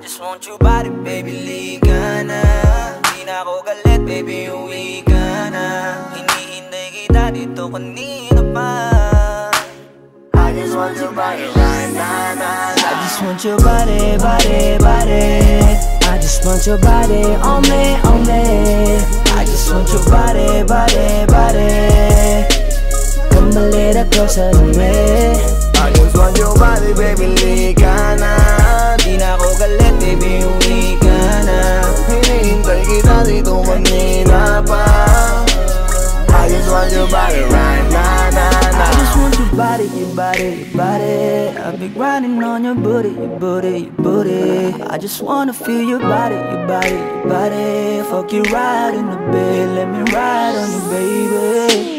just want your body, baby, liga na. Di na ako galit, baby, uwi ka na. Hinihintay kita dito kanina pa. I just want your body right now. I just want your body, body, body. I just want your body on me, on me. I just want your body, body, body. Come a little closer to me. I just want your body, baby, liga na. Di na ako galit, baby, uwi ka na. Hinihintay kita dito kanina pa. I just want your body right now, I just want your body, your body, your body. I've been grinding on your booty, your booty, your booty. I just wanna feel your body, your body, your body. Fuck you right in the bed, let me ride on you, baby.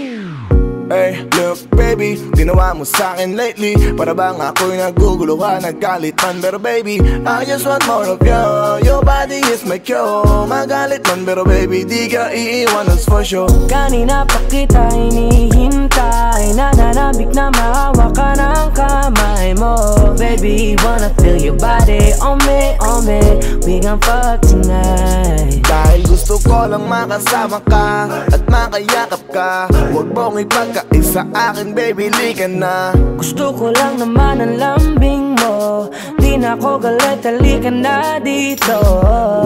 Hey, look baby, ginawa mo sa'kin lately. Para bang ako'y nagugulo ka, naggalit man. Pero baby, I just want more of you. Your body is my cure. Magalit man, pero baby, di ka iiwan, that's for sure. Kanina pa kita hinihintay, nananabik na maawa ka ng kamay mo. Baby, wanna feel your body on me, on me. We gon' fuck tonight. Dahil gusto ko lang makasama ka at makayakap ka. Huwag mong ipagkaisa akin, baby, liga na. Gusto ko lang naman ang lambing mo. Di na ako galit, halika na dito.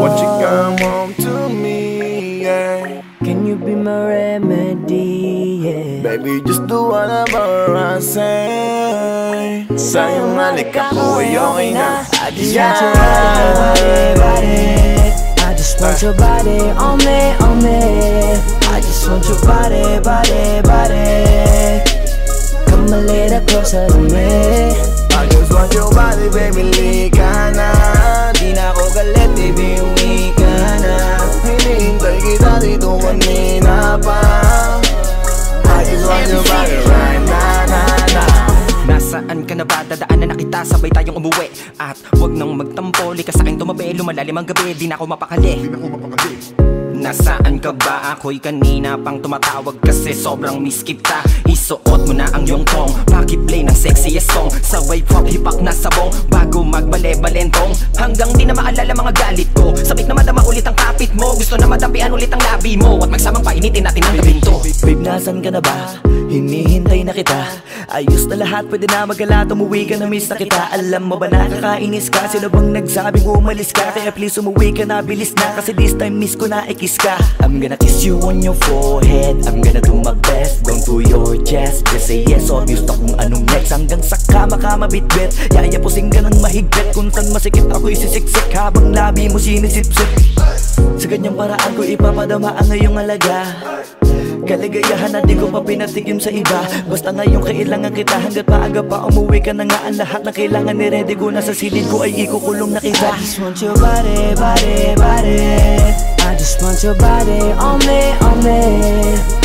Won't you come home to me, yeah. Can you be my remedy, yeah. Baby, just do whatever I say. Sa'yong halik ako ay okay na. I just want your body, body. I just want your body on me, on me. I just want your body, body, body. Come a little closer to me. I just want your body, baby, liga na. Di na ako galit, baby, uwi ka na. Hinihintay kita dito kanina pa. I just want your body right now. Nasaan ka na ba? Dadaanan na kita, sabay tayong umuwi. At wag nang magtampo, lika sa'kin tumabi. Lumalalim ang gabi, di na ako mapakali. Nasaan ka ba? Ako'y kanina pang tumatawag kasi sobrang miss kita. Isuot mo na ang iyong tong, pakiplay ng sexiest song. Sabay pop hipak na sabong, bago magbale-balentong. Hanggang di na maalala mga galit ko. Sabik na madama ulit ang kapit mo. Gusto na madampian ulit ang labi mo. At magsamang painitin natin ang gabing to. Babe, nasan ka na ba? Hinihintay na kita. Ayos na lahat, pwede na magalat. Umuwi ka na, miss na kita. Alam mo ba nakakainis ka? Sino bang nagsabing umalis ka? Kaya please umuwi ka na, bilis na. Kasi this time miss ko na kiss ka. I'm gonna kiss you on your forehead. I'm gonna do my best, down to your chest. Just say yes, obvious na kung anong next. Hanggang sa kama ka mabitbit. Yayapusing ka ng mahigpit. Kung saan masikip ako isisiksik, habang labi mo sinisipsip. Sa ganyang paraan ko ipapadama ang ngayong alaga. Kaligayahan na di ko pa pinatigim sa iba. Basta ngayon kailangan kita. Hanggat maaga pa umuwi ka na nga. Ang lahat na kailangan ni-ready ko na sa silid ko ay ikukulong na kita. I just want your body, body, body. I just want your body on me, on me.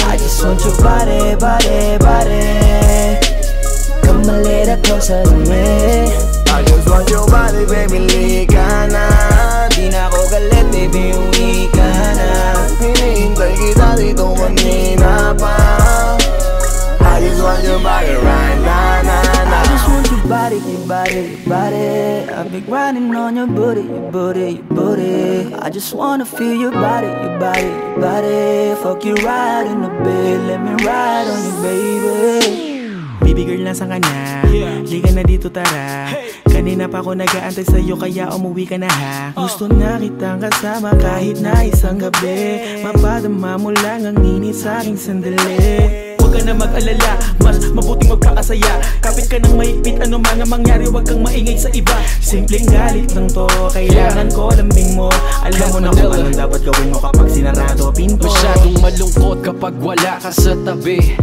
I just want your body, body, body. Come a little closer to me. I just want your body, baby, liga na. Di na ako galit, baby, uwi ka na. Hinihintay kita dito kanina pa. I just want your body right now. I just want your body, your body, your body. I've been grinding on your booty, your booty, your booty. I just wanna feel your body, your body, your body. Fuck you right in the bed, let me ride on you, baby. Baby girl, nasan ka na? Liga na dito, tara. Kanina pa ako nag-aantay sa'yo, kaya umuwi ka na ha. Gusto na kitang kasama kahit na isang gabi. Mapadama mo lang ang init sa'king sandali. Huwag ka na mag-alala, mas mabuting magpakasaya. Kapit ka ng mahigpit, ano mga mangyari, huwag kang maingay sa iba. Simpleng galit lang to, kailangan ko lambing mo. Alam mo na kung anong dapat gawin mo kapag sinarado pinto. Masyadong malungkot kapag wala ka sa tabi.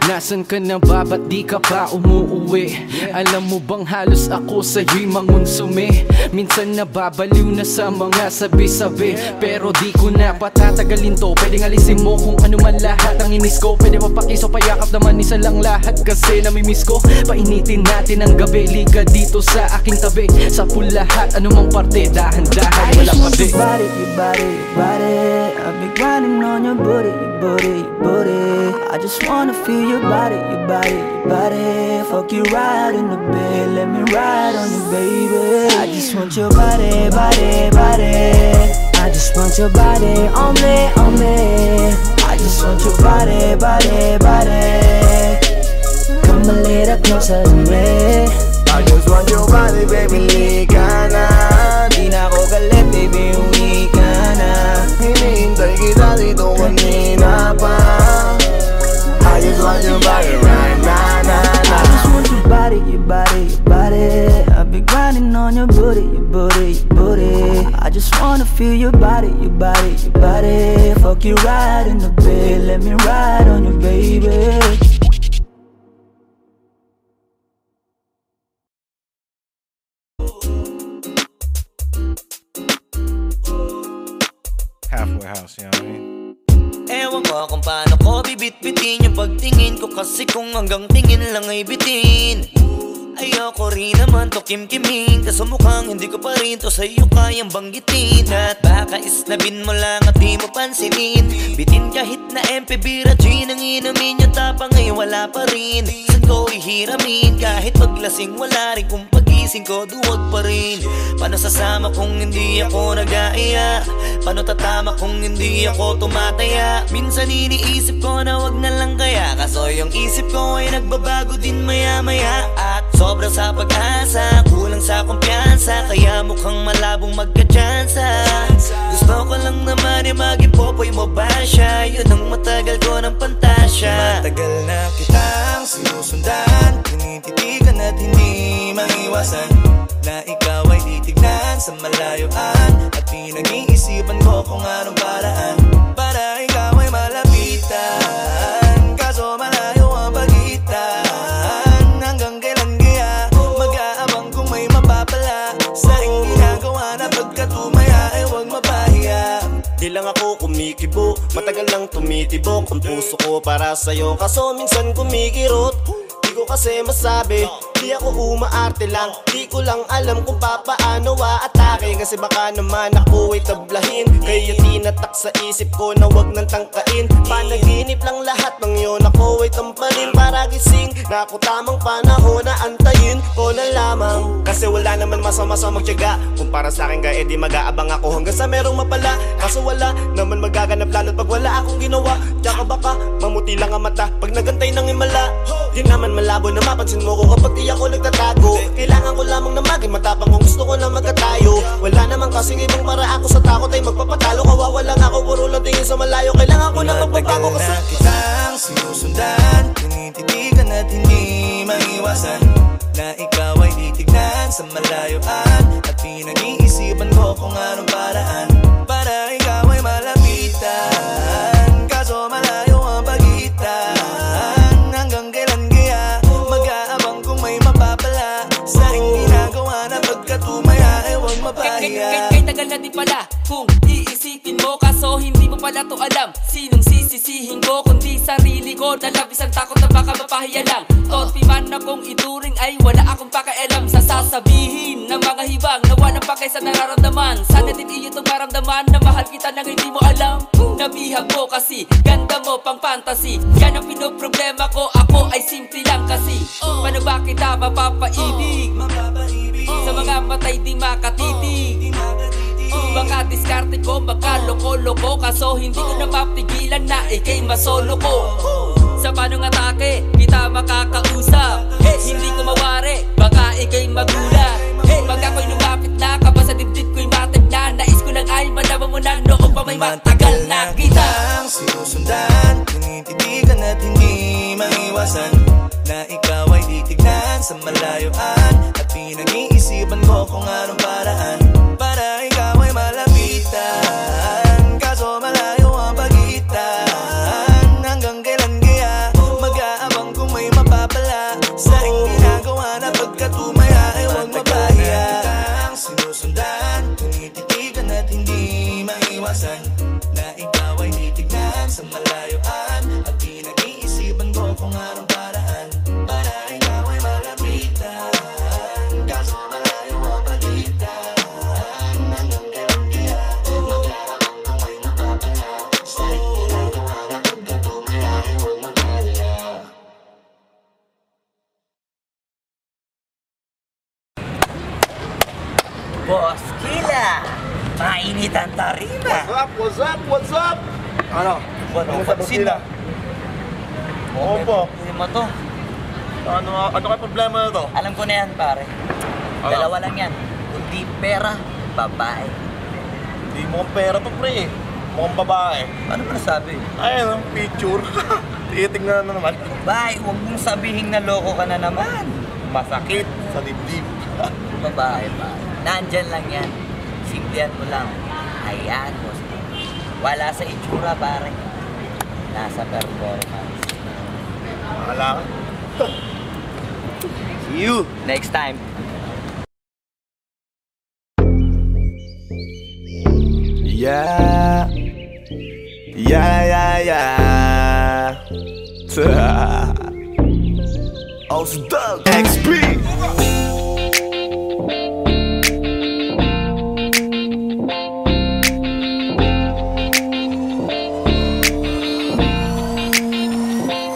Nasaan ka na ba? Ba't di ka pa umuuwi? Alam mo bang halos ako sa'yo'y mangonsume. Minsan nababaliw na sa mga sabi-sabi, pero di ko na patatagalin to. Pwedeng alisin mo kung ano man lahat ang inis ko. Pwede mapakiso, payakap naman isa lang lahat. Kasi namimiss ko, painitin natin ang gabi. Liga dito sa aking tabi, sa pool lahat, anumang parte, dahan-dahan, walang pabi. I just want your body, your body, your body. I've been grinding on your booty, your booty, your booty. I just wanna feel your body, your body, your body. Fuck you right in the bed, let me ride on you, baby. I just want your body, body, body. I just want your body on me, on me. I just want your body, body, body. Come a little closer to me. I just want your body, baby, lika na. Di na ako galit, baby, uwi ka na. Hinihintay kita dito kanina pa. I just want your body right now, nah, nah. I just want your body, your body, your body. I've been grinding on your booty, your booty, your booty. I just wanna feel your body, your body, your body. Fuck you right in the bed, let me ride on you, baby. Halfway house, you know what I mean? Ewan ko kung paano ko bibit-bitin yung pagtingin ko. Kasi kung hanggang tingin lang ay bitin, ayoko rin naman to kim-kiming. Kaso mukhang hindi ko pa rin to sa'yo kayang banggitin. At baka isnabin mo lang at di mo pansinin. Bitin kahit na MP, bira, gin ang inumin. Yung tapang ay wala pa rin. Saan ko ihiramin? Kahit paglasing wala rin. Kung pagising ko duwag pa rin. Paano sasama kung hindi ako nag-aaya? Paano tatama kung hindi ako tumataya? Minsan iniisip ko na wag na lang kaya. Kaso yung isip ko ay nagbabago din maya-maya. At sobra sa pag-asa, kulang sa kumpiyansa, kaya mukhang malabong magka-tsansa. Gusto ko lang naman yung mag-ipopoy mo ba siya? Yun ang matagal ko ng pantasya. Matagal na kitang sinusundan, tinititigan at hindi maiwasan na ikaw ay titignan sa malayuan. At pinag-iisipan ko kung anong paraan para ikaw ay malapitan. Kaso malayo ang pagitan. Hanggang kailan kaya mag-aabang kung may mapapala sa iyong ginagawa na pagkatumaya ay huwag mapahiya. Di lang ako kumikibo, matagal lang tumitibok ang puso ko para sa'yo. Kaso minsan kumikirot, di ko kasi masabi. Di ako umaarte lang, di ko lang alam kung papaano aatake. Kasi baka naman ako ay tablahin, kaya tinatak sa isip ko na wag nang tangkain. Panaginip lang lahat ng yun, ako ay tampalin para gising na ako tamang panahon na antayin ko na lamang. Kasi wala naman masama sa magtiyaga, kung para sa akin kaya di mag-aabang ako hanggang sa merong mapala. Kaso wala naman magaganap lalo't pag wala akong ginawa. Tsaka baka mamuti lang ang mata pag nagantay ng himala. Di naman malabo na mapansin mo ko kapag di ako nagtatago. Kailangan ko lamang na maging matapang kung gusto ko na magkatayo. Wala naman kasing ibang para ako sa takot ay magpapatalo. Kawawa lang ako, puro lang tingin sa malayo. Kailangan ko na magbabago kasi matagal na kitang sinusundan, tinititigan at hindi maiwasan na ikaw ay titignan sa malayuan. At pinag-iisipan ko kung anong paraan para ikaw ay malapitan. Kaso malayo ang pagitan. Hanggang kailan kaya mag-aabang kung may mapapala sa iyong ginagawa na pagkatumaya ay huwag mapahiya. Kay tagal na din pala kung iisipin mo, kaso hindi mo pala to alam. Sinong sisisihin ko kundi sarili ko, na labis ang takot na baka mapahiya lang. Toti man akong ituring ay wala akong pakialam sa sasabihin ng mga hibang na walang pakay sa nararamdaman. Sana din iyo itong maramdaman na mahal kita nang hindi mo alam. Nabihag mo kasi ganda mo pang fantasy, yan ang pinoproblema ko, ako ay simple lang kasi. Paano ba kita mapapaibig sa mga matay di makatitig? Baka diskarte ko, baka loko-loko, kaso hindi ko na mapigilan na ikay masolo ko. Sa panong atake, kita makakausap, hindi ko mawari, baka ikay magulat. Pag ako'y lumapit na, kaba sa dibdib ko'y matag na. Nais ko lang ay malaman mo na noong pa may matagal na kita. Matagal sinusundan, tinititigan at hindi maiwasan na ikaw ay titignan sa malayuan. At pinag-iisipan ko kung anong paraan para ikaw ay malapitan. Kaso malayo ang pagitan. Hanggang kailan kaya mag-aabang kung may mapapala sa iyong ginagawa na pagkatumaya ay huwag mapahiya. Sinusundan, tinititigan at hindi maiwasan na ikaw ay titignan sa malayuan. At pinag-iisipan ko kung anong paraan para ikaw ay malapitan. Kaso malayo ang pagitan. Boss Kila, mainit ang tarima. What's up? What's up? Ano? Ano sa busina? Oo po. Hindi mo to. Ano kayo problema na to? Alam ko na yan, pare. Dalawa lang yan. Kundi pera, babae. Hindi mo pera to, pre. Mukhang babae. Ano ba nasabi? Ayun, picture. Titingnan na naman. Babae, huwag mong sabihin na loko ka na naman. Masakit. Sa dibdib. Babae pa. Nandyan lang yan. Simplihan mo lang. Ayan, boss. Wala sa itsura, pare. Nasa performance. Wala ka. See you next time. Yeah. Doug XP.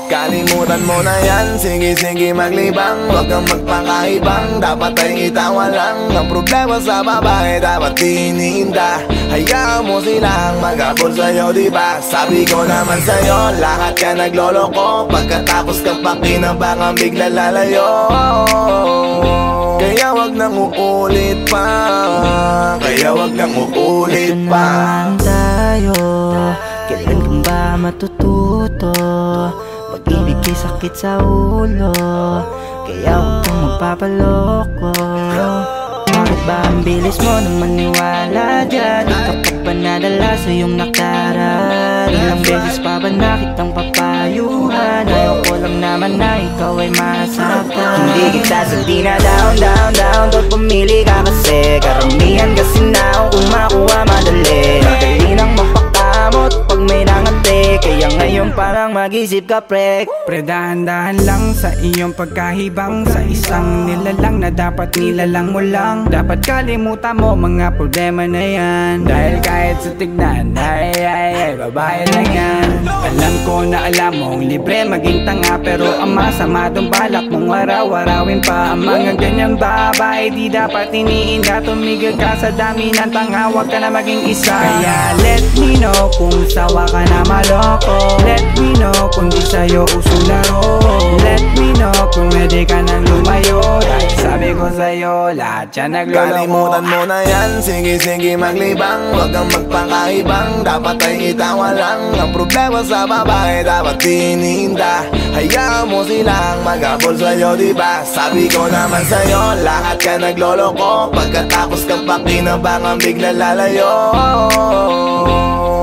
Kalimutan mo na yan, sige maglibang. Huwag kang magpakaibang, dapat ay itawa lang. Ang problema sa babae, dapat tinihinda. Hayaan mo silang mag-abol sa'yo, diba? Sabi ko naman sa'yo, lahat ka nagloloko. Pagkatapos kang pakinabangan, bigla lalayo. Kaya wag nang uulit pa. Kaya wag nang uulit Ito pa. naman tayo, kailan kang ba matututo? Pag-ibig ay sakit sa ulo, kaya huwag kang magpapaloko. Bakit ba ang bilis mo na maniwala dyan? Di ka pa ba nadala sa iyong nakaraan? Ilang beses pa ba nakitang papayuhan? Ayaw ko lang naman na ikaw ay masaktan. Hindi kita sabi na down Tot pumili ka kasi karamihan kasi na kung makuha madali. Madali nang mapakamot pag may nangante. Kaya ngayon parang mag-isip ka, pre. Pre, dahan-dahan lang sa iyong pagkahibang. Sa isang nilalang na dapat nilalang mo lang. Dapat kalimutan mo mga problema na yan. Dahil kahit sa tignan, ay, babae lang yan. Alam ko na alam mong libre maging tanga, pero ang masama dong balak mong araw-arawin pa. Ang mga ganyang babae di dapat iniinda. Tumigil ka sa dami ng tanga, wag ka na maging isa. Kaya let me know kung sawa ka na maloko. Let me know kung di sa'yo uso laro. Let me know kung pwede ka nang lumayo. Dahil sabi ko sa'yo, lahat yan nagloloko. Kalimutan mo na yan, sige maglibang. Huwag kang magpakaibang, dapat ay itawa lang. Ang problema sa babae, dapat tinihinda. Hayaan mo silang mag-abol sa'yo, diba? Sabi ko naman sa'yo, lahat ka nagloloko. Pagkatapos kang pakinabangan, bigla lalayo.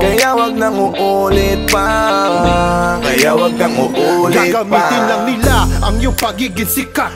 Kaya wag nang uulit pa. Kaya wag kang uulit pa. Gagamitin lang nila ang iyong pagiging sikat.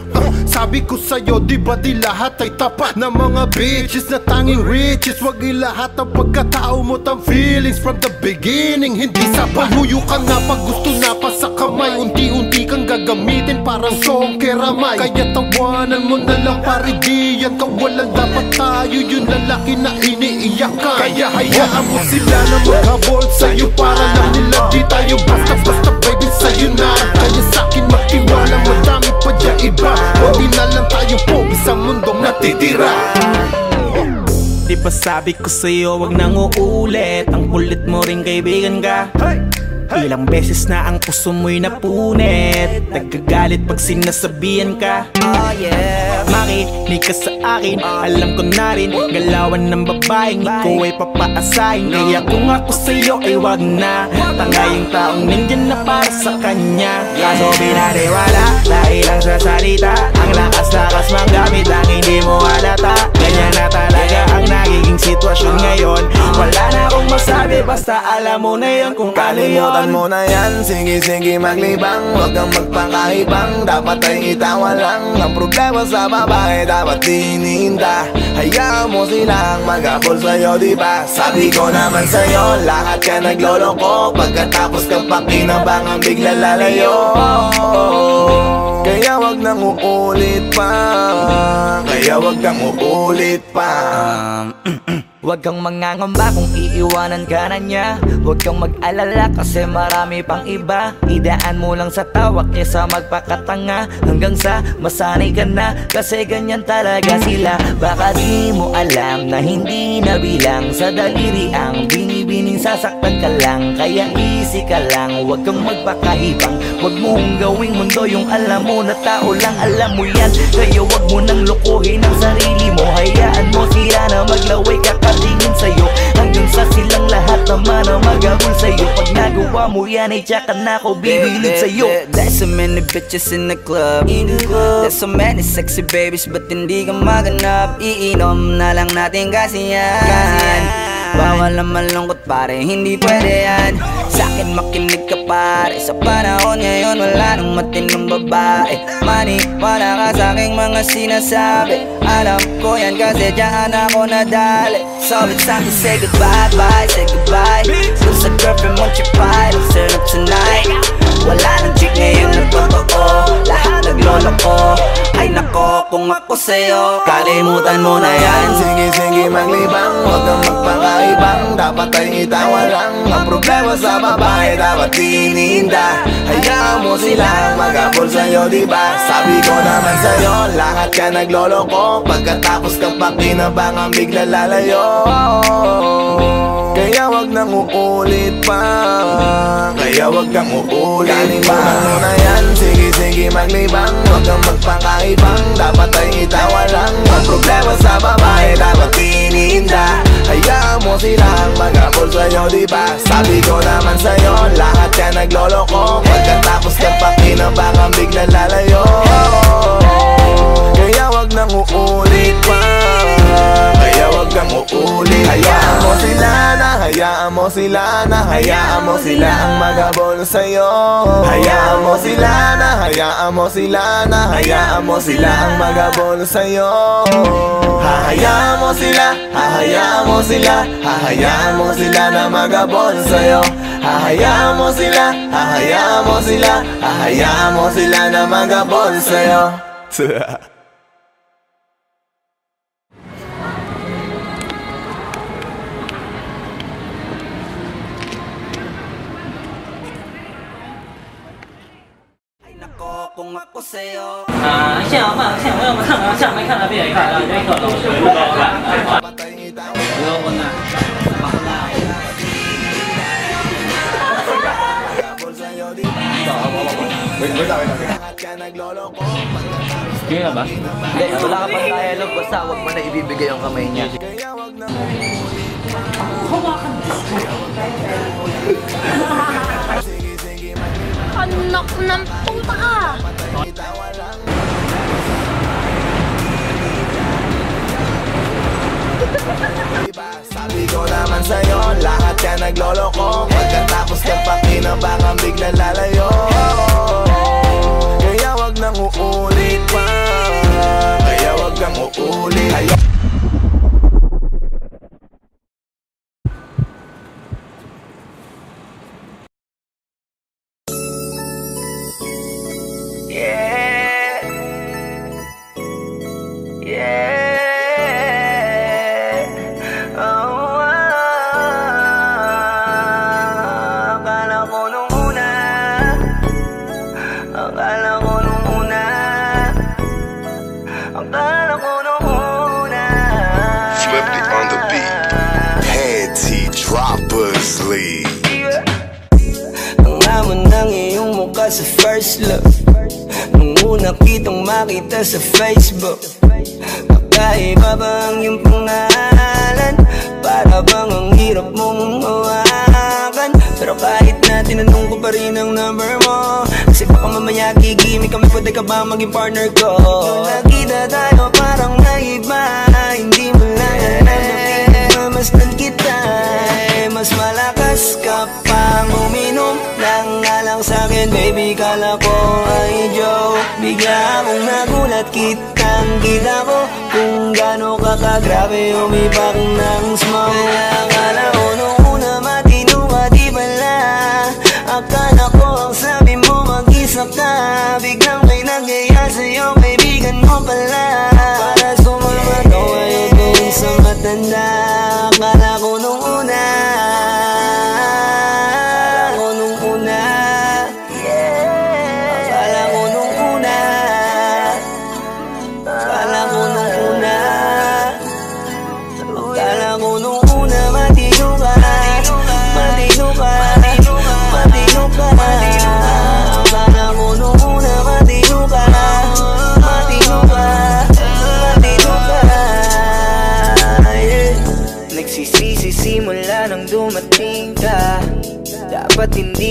Sabi ko sa'yo, di ba di lahat ay tapat na mga bitches na tanging riches. Wag ilahat ang pagkatao mo tang feelings from the beginning. Hindi sapat, huyo ka na pag gusto na pa sa kamay. Unti-unti kang gagamitin parang song keramay. Kaya tawanan mo na lang pare, di yan kawalan. Dapat tayo yung lalaki na iniiyakan. Kaya hayaan mo sila na maghabol sa'yo, para lang nila di tayo basta-basta baby sa'yo na. Kaya sa'kin magtiwala, madami pa dyan iba. Hindi na lang tayo po isang mundong natitira. Di ba sabi ko sa'yo, wag nang uulit. Ang kulit mo rin kaibigan ka. Ilang beses na ang puso mo'y napunit. Nagkagalit pag sinasabihan ka. Oh yeah, makinig ka sa akin. Alam ko na rin, galawan ng babaeng ikaw ay papaasahin. Kaya kung ako sa'yo ay wag na. Tanga yung taong nandyan na para sa kanya. Kaso binariwala dahil lang sa salita. Ang lakas-lakas manggamit lang hindi mo halata. Ganyan na talaga ang nagiging sitwasyon ngayon. Wala na akong masabi, basta alam mo na yun kung ano yun. Kalimutan mo na yan, sige maglibang. Huwag kang magpakaibang, dapat ay itawa lang. Ang problema sa babae, dapat tinihinda. Hayaan mo silang mag-abol sa'yo, diba? Sabi ko naman sa'yo, lahat ka nagloloko. Pagkatapos kang pakinabangan, bigla lalayo. Kaya wag nang uulit pa. Kaya wag kang uulit pa. Huwag kang mangangamba kung iiwanan ka na niya. Huwag kang mag-alala kasi marami pang iba. Idaan mo lang sa tawa kesa magpakatanga, hanggang sa masanay ka na, kasi ganyan talaga sila. Baka di mo alam na hindi nabilang sa daliri ang binibining sasaktan ka lang. Kaya easy ka lang, huwag kang magpakahibang. Huwag mong gawing mundo yung alam mo na tao lang alam mo yan. Kaya huwag mo nang lokohin ang sarili mo. Hayaan mo sila na maglaway kakatingin sa'yo, hanggang sa silang lahat naman na magabol sa'yo. Pag nagawa mo yan ay tsaka na ako bibilid sa'yo. There's so many bitches in the club. There's so many sexy babies, but hindi ka maganap. Iinom na lang natin kasi yan. Bawal na malungkot pare, hindi pwede yan. Sa'kin makinig ka pare, sa panahon ngayon wala nang matinong babae. Maniwala ka sa'king mga sinasabi, alam ko yan kasi dyan ako nadali. So it's time to say goodbye, bye, say goodbye. So sa girlfriend mo chipay, let's turn up tonight. Wala nang chick ngayon na totoo, lahat naglolo ko. Ay nako, kung ako sa'yo, kalimutan mo na yan. Sige maglibang, huwag kang magpakaibang. Dapat ay itawa lang, ang problema sa babae dapat tininda. Hayaan mo silang magabol sa'yo, diba? Sabi ko naman sa'yo, lahat ka nagloloko. Pagkatapos kang pakinabangan bigla lalayo. Kaya wag nang uulit pa, kaya wag kang uulit pa. Kalimutan mo na yan, sige maglibang. Huwag kang magpakaibang, dapat ay itawa lang. Ang problema sa babae dapat tininda. Hayaan mo silang magabol sa'yo, diba? Sabi ko naman sa'yo, lahat ka nagloloko. Pagkatapos kang pakinabangan bigla lalayo. Kaya wag nang uulit pa, kaya wag kang uulit. Hayaan mo sila na, hayaan mo sila na, hayaan mo sila ang magabol sa'yo. Hayaan mo sila na, hayaan mo sila na, hayaan mo sila ang magabol sa'yo. Hahayaan mo sila, hahayaan mo sila, hahayaan mo sila na magabol sa'yo. Hahayaan mo sila, hahayaan mo sila, hahayaan mo sila na magabol sa'yo. Kung ako sa'yo, 像嘛，像我们看啊，像没看到别人看到，这可能是不高看。不要问呐，Sige na ba? Hindi, wala ka pang dialogue, basta huwag mo na ibibigay yung kamay niya. Anak ng puta ka! Sabi ko naman sa'yo, lahat ka nagloloko. Pagkatapos kang pakinabangan bigla lalayo. Kaya wag nang uulit pa, kaya wag kang uulit. Sa first look, nung una kitang makita sa Facebook, kakaiba ba ang iyong pangalan? Para bang ang hirap mong hawakan? Pero kahit na tinanong ko pa rin ang number mo, kasi baka mamaya gigimik kami, pwede ka ba maging partner ko? Nung nakita tayo parang naiba, hindi mo lang alam na pinagmamasdan kita. Mas malakas ka pang uminom lang nga lang sa'kin, baby, kala ko ay joke. Bigla akong nagulat, kitang-kita ko kung gano'n ka kagrabe umipak ng smoke. Akala ko nung una matino ka, di pala. Akala ko ang sabi mo mag-isa ka, biglang may nagaya sa'yo, kaibigan mo pala. Para sumama ko ngayon kung sa matanda.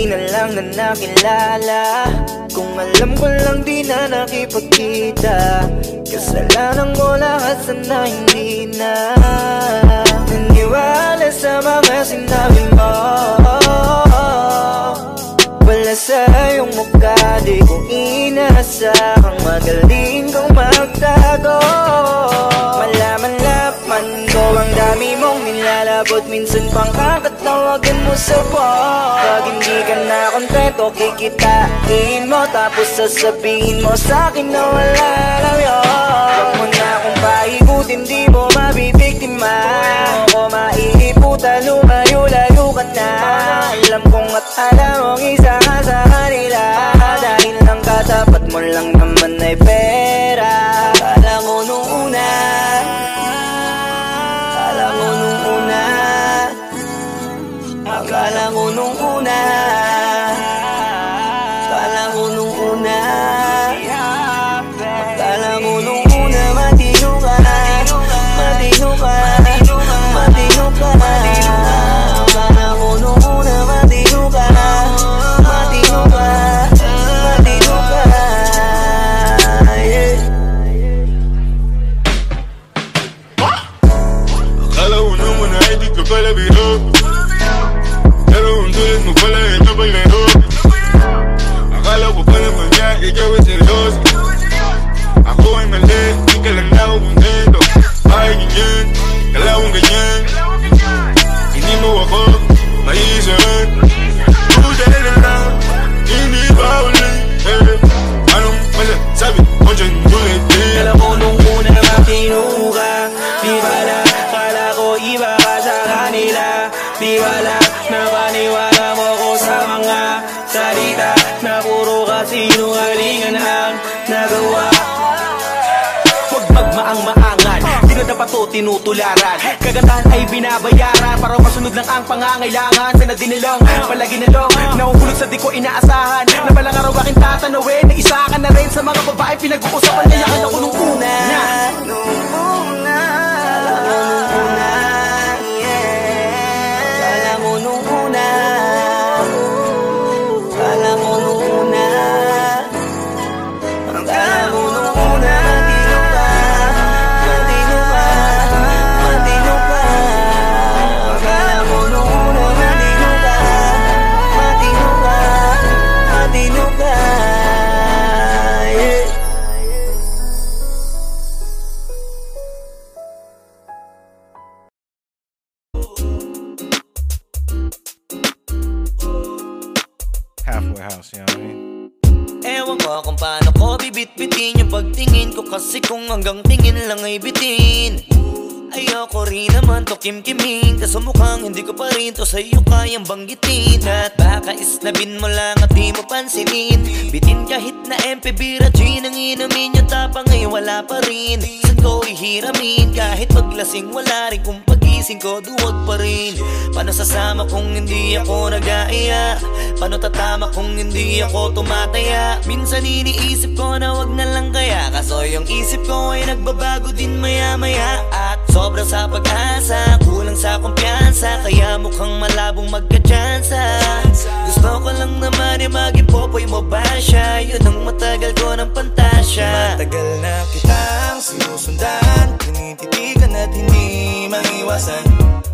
na lang na nakilala. Kung alam ko lang di na nakipagkita, kasalanan ko lahat, sana hindi na naniwala sa mga sinabi mo. Wala sa iyong mukha, di ko inasahang magaling kong magtago. Malaman ko ang dami mong nilalabot, minsan pang kakatawagan mo sa phone. Pag hindi ka na kontento, kikitain mo, tapos sasabihin mo sa'kin na wala lang yun. Huwag mo na akong paikutin, di mo mabibiktima. Di mo ko maiiputan, lumayo-layo ka na. Alam kong at alam mong isa ka sa kanila, dahil ang katapat mo lang naman ay pera. Akala ko nung una, akala ko nung una, akala ko nung una, akala ko nung una, akala ko nung una, matino ka, matino ka, matino ka. Akala ko nung una, matino ka, matino ka, matino ka, yeah. Akala ko nung una ay di ka pala biro, pero ang tulad mo pala ito paglaro. Akala ko pa naman niya, ikaw ay seryoso. Ako ay mali, di ka lang na ako kontento. Ay ganyan, kalawang ganyan, hindi mo ako maiisan. Buti na lang, hindi pa ulit. Anong masasabi mo dyan ulit? Kala ko nung una matino ka, di bala, kala ko iba ka sa kanila. Di bala, napaniwala mo ko sa mga salita na puro kasinungalingan ang nagawa. Huwag magmaang-maangan, di na dapat to tinutularan. Kagandahan ay binabayaran para masunod lang ang pangangailangan. Sana dinilong, palagi nalong, nahuhulog sa di ko inaasahan. Na balang araw aking tatanawin, na isa ka na rin sa mga babae pinag-uusapan. Kaya ka na ko nung una, nung una, akala ko nung una, yeah. Akala ko nung una, akala ko nung una, akala ko nung una, matino ka, matino ka, matino ka. Akala ko nung una, matino ka, matino ka, matino ka, yeah. Halfway house, you know what I mean? Ewan ko kung paano ko bibit-bitin yung pagtingin ko, kasi kung hanggang tingin lang ay bitin. Ayoko rin naman to kim-kiming, kaso mukhang hindi ko pa rin to sa'yo kayang banggitin. At baka islabin mo lang at di mo pansinin, bitin kahit na MP Bira Gin ang inumin yung tapang ay wala pa rin. Saan ko ihiramin kahit paglasing wala rin, kung pagising ko duwag pa rin. Paano sasama kung hindi ako nag-aaya? Paano tatama kung hindi ako tumataya? Minsan iniisip ko na wag na lang kaya, kaso yung isip ko ay nagbabago din maya-maya. At sobra sa pag-asa, kulang sa kumpiyansa, kaya mukhang malabong magka-tsansa. Gusto ko lang naman yung mag-ipopoy mo ba siya? Yun ang matagal ko ng pantasya. Matagal na kitang sinusundan, tinititigan at hindi maiwasan,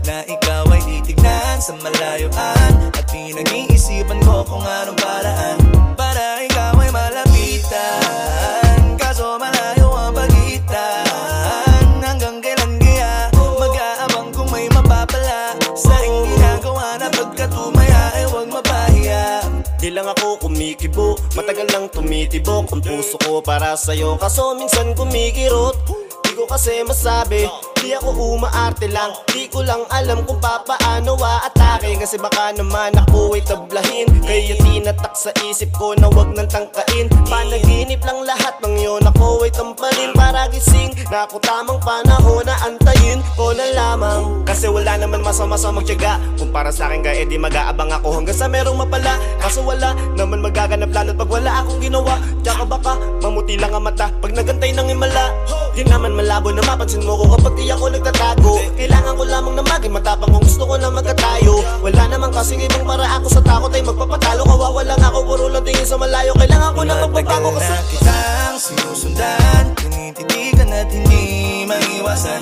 na ikaw ay titignan sa malayuan, at pinag-iisipan ko kung anong paraan para ikaw ay malapitan. Kaso malayo ang pagitan, hanggang kailan kaya mag-aabang kung may mapapala sa iyong ginagawa, na pagkatumaya ay huwag mapahiya. Di lang ako kumikibo, matagal lang tumitibok ang puso ko para sa'yo, kaso minsan kumikirot. Di ko kasi masabi, di ako umaarte lang, di ko lang alam kung papaano aatake, kasi baka naman ako ay tablahin. Kaya tinatak sa isip ko na wag nang tangkain, panaginip lang lahat ng yun, ako ay tampalin para gising na ako tamang panahon na antayin ko na lamang. Kasi wala naman masama sa magtiyaga, kung para sa akin kaya di mag-aabang ako hanggang sa merong mapala. Kaso wala naman magaganap lalo't pag wala akong ginawa, tsaka baka mamuti lang ang mata pag nagantay ng himala. Di naman malabo na mapansin mo ko kapag di ako nagtatago. Kailangan ko lamang na maging matapang kung gusto ko na magkatayo. Wala naman kasing ibang para ako sa takot ay magpapatalo. Kawawa lang ako, puro lang tingin sa malayo. Kailangan ko na magbabago kasi na kitang sinusundan, tinititigan at hindi maiwasan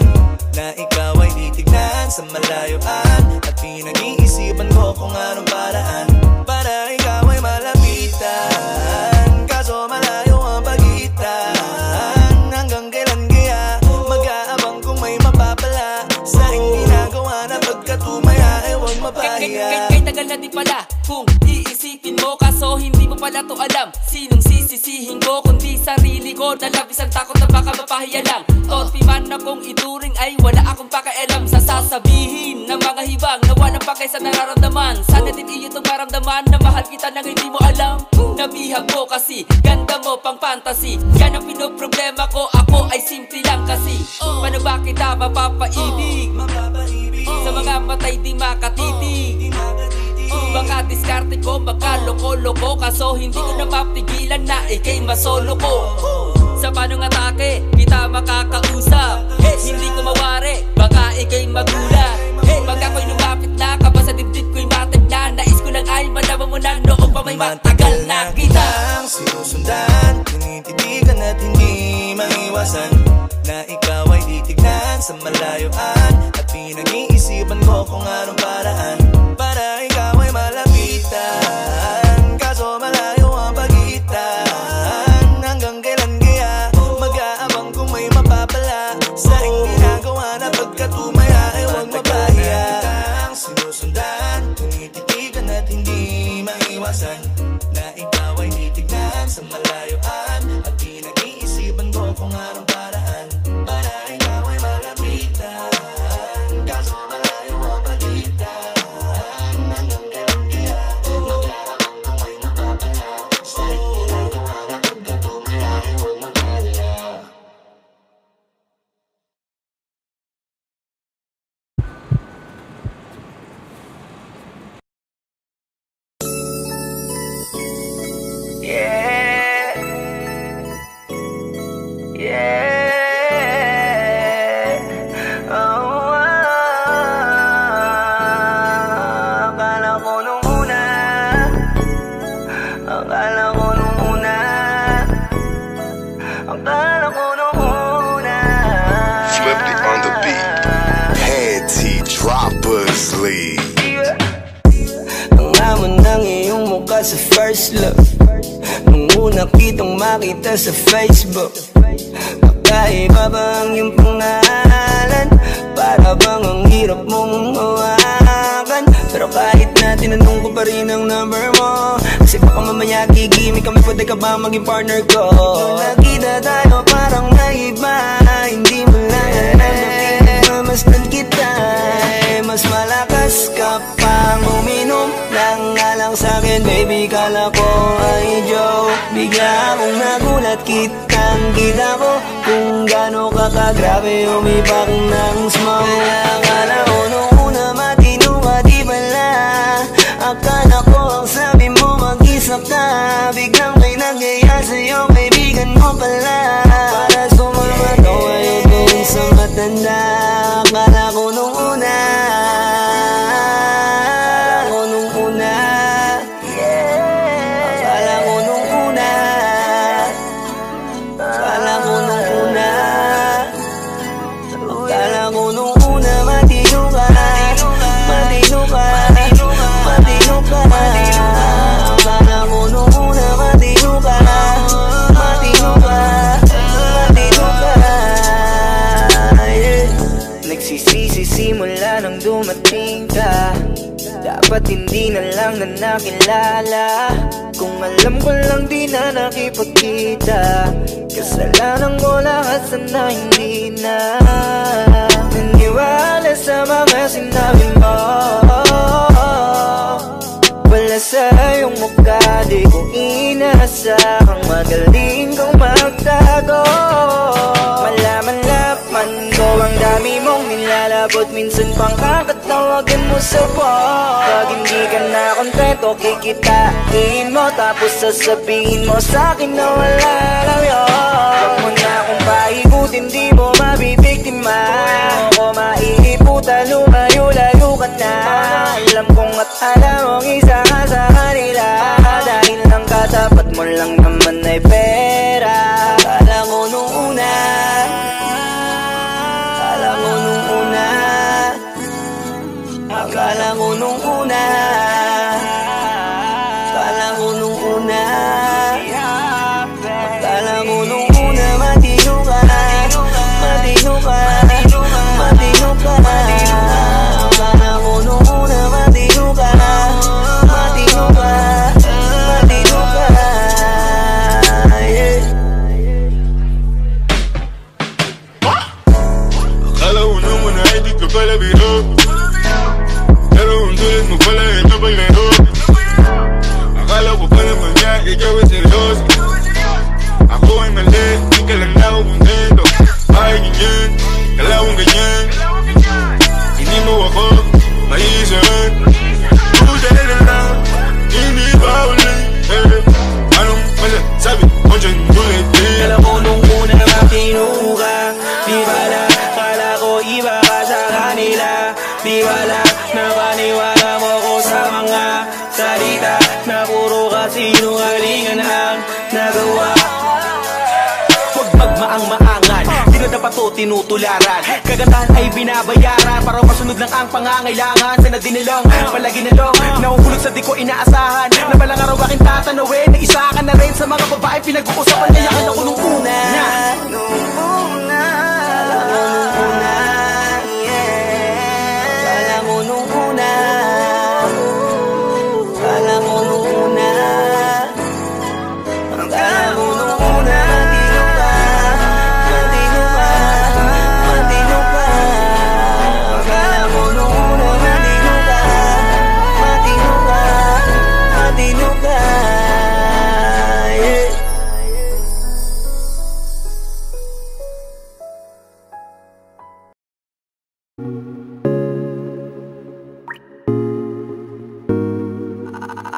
na ikaw ay titignan sa malayuan. At pinag-iisipan ko kung anong paraan para ikaw ay malapitan. Kaso malayo ang pagitan. Hanggang kailan kaya mag-aabang kung may mapapala sa aking ginagawa na pagkatumaya ay huwag mapahiya. Kay tagal na din pala kung iisipin mo, kaso hindi mo pala to alam. Sinong sisisihin ko kundi sarili ko, na labis ang takot na baka mapahiya lang. Tonti man akong ituring ay wala akong pakialam sa sasabihin ng mga hibang na walang pakay sa nararamdaman. Sana din iyo itong maramdaman na mahal kita nang hindi mo alam. Nabihag mo kasi, ganda mo pang fantasy. Yan ang pinoproblema ko, ako ay simple lang kasi. Paano ba kita mapapaibig sa mga matay di makatitig? Baka diskarte ko, baka loko-loko, kaso hindi ko na mapigilan na ikay masolo ko. Sa panong atake, kita makakausap. Hindi ko mawari, baka ikay magulat. Pag ako'y lumapit na, kaba sa dibdib ko'y matag na. Nais ko lang ay malaman mo na noong pa may matagal na kita. Sinusundan, tinititigan at hindi maiwasan na ikaw ay titignan sa malayuan. At pinag-iisipan ko kung anong paraan para ikaw ay malapitan. Kaso malayo ang pagitan. Hanggang kailan kaya mag-aabang kung may mapapala sa aking ginagawa na pagkatumaya ay huwag mapahiya. Sinusundan, tinititigan at hindi maiwasan na ikaw ay titignan sa malayuan. At pinag-iisipan ko kung anong paraan para ikaw ay malapitan. Kaso malayo ang pagitan. Hanggang kailan kaya mag-aabang kung may mapapala sa aking ginagawa na pagkatumaya ay huwag mapahiya. Yeah, yeah, oh, akala ko nung una, akala ko nung una, akala ko nung una. Flipped it on the beat. Panty Droppers League. Ang hamon ng iyong mukha sa first look, nung una kitang makita sa Facebook. Kakaiba ba ang iyong pangalan? Para bang ang hirap mong hawakan? Pero kahit na tinanong ko pa rin ang number mo, kasi baka mamaya gigimik kami, pwede ka ba maging partner ko? Nung nakita tayo parang naiba, hindi mo lang alam na pinagmamasdan kita. Mas malakas ka pang uminom lang nga lang sa'kin, baby, kala ko ay joke. Bigla akong nagulat, kitang-kita ko kung gaano ka kagrabe umipak ng smoke. Akala ko nung una matino ka, di pala. Akala ko ang sabi mo mag-isa ka, biglang may nagaya sa'yo, kaibigan mo pala. Para sumama ko ngayon kung sa matanda. Akala ko nung una, simula nang dumating ka, dapat hindi na lang na nakilala. Kung alam ko lang di na nakipagkita, kasalanan ko lahat, sana hindi na naniwala sa mga sinabi mo. Wala sa iyong mukha, di ko inasahang magaling kong magtago. Malaman-laman ko ang dami mong nilalabot, minsan pang kakatawagan mo sa phone. Pag hindi ka na kontento, kikitain mo, tapos sasabihin mo sa'kin na wala lang yun. Huwag mo na akong paikutin, di mo mabibiktima. palabiro. Pero kung tulad mo pala ito paglaro. Akala ko pa naman niya, ikaw ay seryoso. Ako ay mali, di ka lang na ako kontento. Ay ganyan, kalawang ganyan. Hindi mo ako maiisahan. Buti na lang, hindi pa ulit. Anong masasabi mo dyan ulit? Kala ko nung una na matino ka. Di bala, kala ko iba ka sa kanila. Di bala, napaniwala mo ko sa mga salita na puro kasinungalingan ang nagawa. Huwag magmaang-maangan, di na dapat to tinutularan. Kagandahan ay binabayaran para masunod lang ang pangangailangan. Sana dinilong, palagi nalong nahuhulog sa di ko inaasahan. Na balang araw aking tatanawin na isa ka na rin sa mga babae pinag-uusapan. Kaya ka na ko nung una.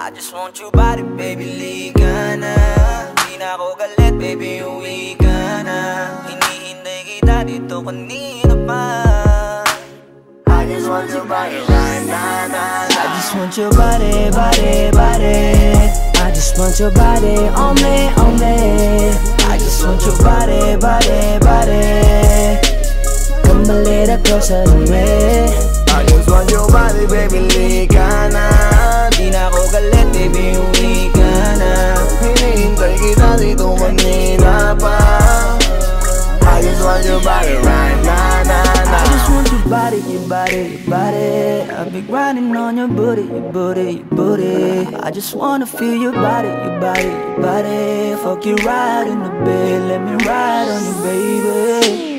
I just want your body, baby, liga na. Di na ako galit, baby, uwi ka na. Hinihintay kita dito kanina pa. I just want your body right now. I just want your body, body, body. I just want your body on me, on me. I just want your body, body, body. Come a little closer to me. I just want your body, baby, liga na. Di na ako galit, baby, uwi ka na. Hinihintay kita dito kanina pa. I just want your body right now, I just want your body, your body, your body. I've been grinding on your booty, your booty, your booty. I just wanna feel your body, your body, your body. Fuck you right in the bed, let me ride on you, baby.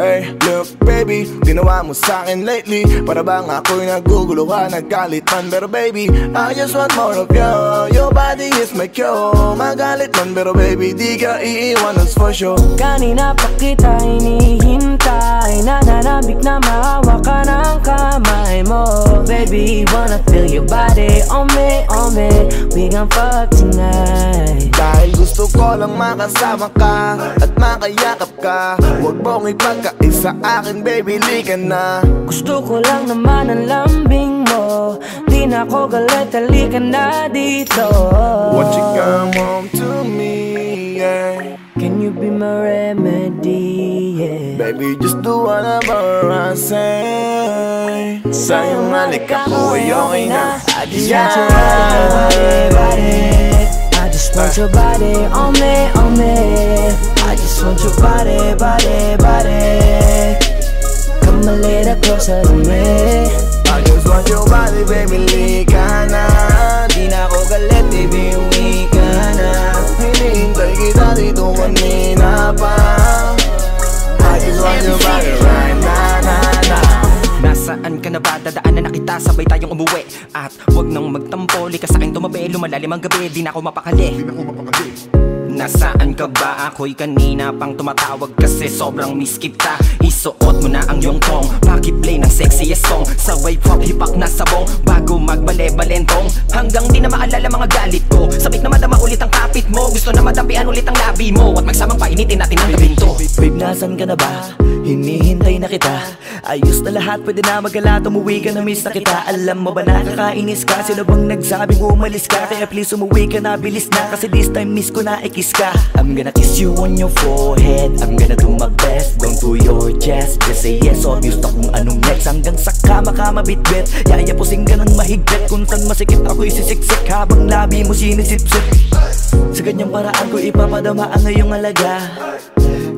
Hey, look baby, ginawa mo sa'kin lately. Para bang ako'y nagugulo ka, naggalit man. Pero baby, I just want more of you. Your body is my cure. Magalit man, pero baby, di ka iiwan, that's for sure. Kanina pa kita hinihintay, nananabik na maawa ka ng kamay mo. Baby, wanna feel your body on me, on me. We gon' fuck tonight. Dahil gusto ko lang makasama ka at makayakap ka. Huwag mong ipagkaisa akin, baby, lika na. Gusto ko lang naman ang lambing mo. Di na ako galit, halika na dito. Won't you come home to me, yeah. Can you be my remedy, yeah. Baby, just do whatever I say. Sa'yong halika ko ay okay na. I just want your body, body. I just want your body on me, on me. I just want your body, body, body. Come a little closer to me. I just want your body, baby, lika na. Di na ako galit, baby, uwi ka na. Hinihintay kita dito kanina pa. I just want your body right now. Nasaan ka na ba? Dadaanan na kita, sabay tayong umuwi. At wag nang magtampo, lika sa'kin tumabi. Lumalalim ang gabi, di na ako mapakali. Nasaan ka ba? Ako'y kanina pang tumatawag kasi sobrang miss kita. Isuot mo na ang iyong tong, pakiplay ng sexiest song. Sabay pop hipak na sabong, bago magbale-balentong. Hanggang di na maalala mga galit ko. Sabik na madama ulit ang kapit mo. Gusto na madampian ulit ang labi mo. At magsamang painitin natin ang gabing to. Babe, nasan ka na ba? Hinihintay na kita. Ayos na lahat, pwede na magalat. Umuwi ka na, miss na kita. Alam mo ba nakakainis ka? Sino bang nagsabing umalis ka? Kaya please umuwi ka na, bilis na. Kasi this time miss ko na kiss ka. I'm gonna kiss you on your forehead. I'm gonna do my best, down to your chest. Just say yes, obvious na kung anong next. Hanggang sa kama ka mabitbit. Yayapusing ka ng mahigpit. Kung saan masikip ako isisiksik, habang labi mo sinisipsip. Sa ganyang paraan ko ipapadama ang ngayong alaga.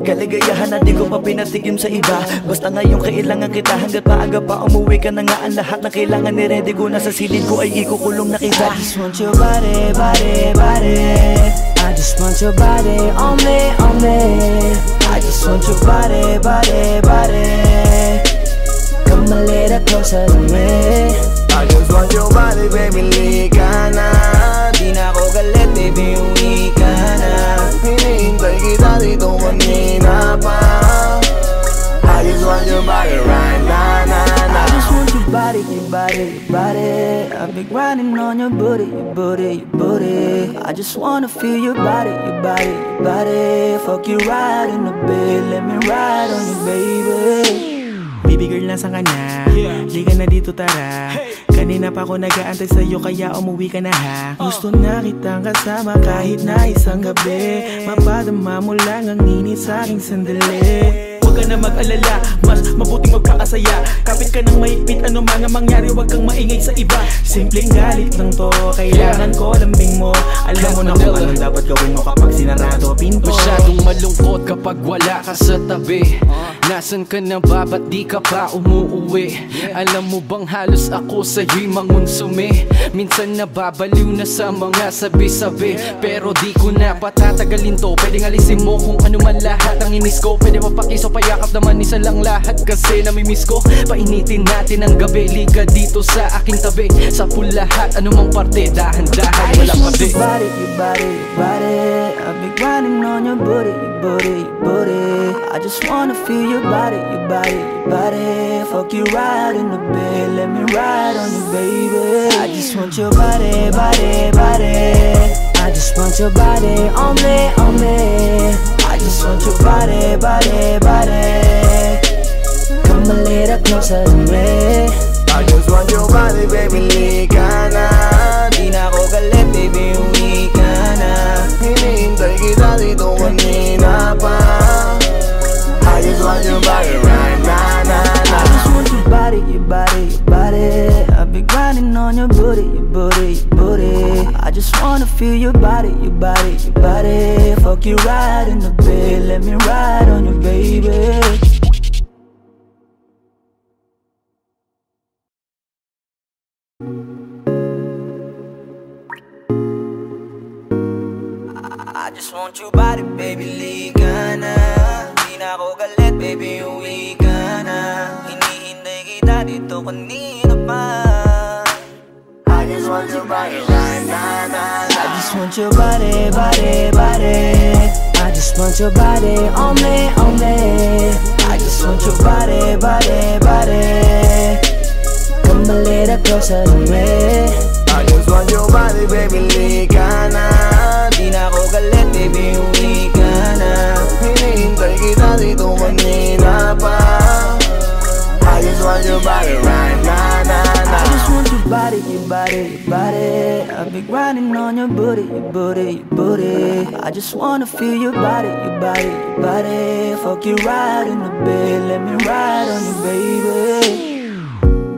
Kaligayahan na di ko pa pinatigim sa iba. Basta ngayon kailangan kita. Hanggat maaga pa umuwi ka na nga. Ang lahat na kailangan ni-ready ko na sa silid ko ay ikukulong na kita. I just want your body, body, body. I just want your body on me, on me. I just want your body, body, body. Come Come a little closer to me. I just want your body, baby, lika na. Di na ako galit, baby, uwi ka na. Hinihintay kita dito kanina pa. I just want your body right now, I just want your body, your body, your body. I've been grinding on your booty, your booty, your booty. I just wanna feel your body, your body, your body. Fuck you right in the bed, let me ride on you, baby. Baby girl, nasan ka na? Liga na dito, tara. Kanina pa ako nag-aantay sa'yo, kaya umuwi ka na ha. Gusto na kitang kasama kahit na isang gabi. Mapadama mo lang ang init sa'king sandali. Huwag ka na mag-alala, mas mabuting magpakasaya. Kapit ka ng mahigpit, ano mga mangyari, huwag kang maingay sa iba. Simpleng galit lang to, kailangan ko lambing mo. Alam mo na kung anong dapat gawin mo kapag sinarado pinto. Masyadong malungkot kapag wala ka sa tabi. Nasaan ka na ba, ba't di ka pa umuuwi? Alam mo bang halos ako sa'yo'y mangunsumi? Minsan nababaliw na sa mga sabi-sabi, pero di ko na patatagalin to. Pwedeng alisin mo kung ano man lahat ang inis ko. Pwede mapakiso, payakap naman isa lang lahat, kasi namimiss ko. Painitin natin ang gabi, liga dito sa aking tabi. Sa full lahat, anumang parte, dahan-dahan, wala pa di. Your body, your body, your body. I've been grinding on your booty, your booty, your booty. I just wanna feel your body, your body, your body. Fuck you right in the bed, let me ride on you, baby. I just want your body, body, body. I just want your body on me, on me. I just want your body, body, body. Come a little closer to me. I just want your body, baby, lika na. Di na ako galit, baby, uwi ka na. Hinihintay kita dito kanina pa. I just want your body right now, I just want your body, your body, your body. I've been grinding on your booty, your booty, your booty. I just wanna feel your body, your body, your body. Fuck you right in the bed, let me ride on you, baby. I just want your body, baby, lika na. Di na ako galit, baby, uwi ka na. Hinihintay kita dito kanina pa. I just want your body right now, I just want your body, body, body. I just want your body on me, on me. I just want your body, body, body. Come a little closer to me. I just want your body, baby, lika na. Di na ako galit, baby, uwi ka na. Hinihintay kita dito kanina pa. I just want your body right now, I just want your body, your body, your body. I've been grinding on your booty, your booty, your booty. I just wanna feel your body, your body, your body. Fuck you right in the bed, let me ride on you, baby.